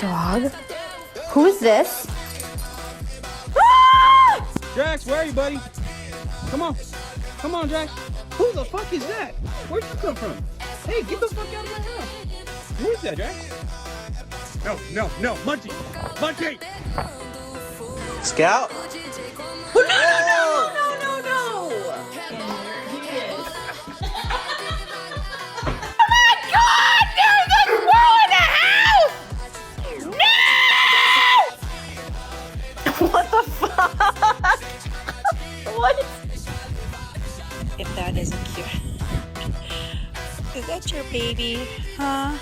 Dog? Who's this? Drax, where are you, buddy? Come on. Come on, Drax. Who the fuck is that? Where'd you come from? Hey, get the fuck out of my house. Who is that, Drax? No. Munchie. Munchie! Scout? No! What the fuck? What? If that isn't cute. Is that your baby? Huh?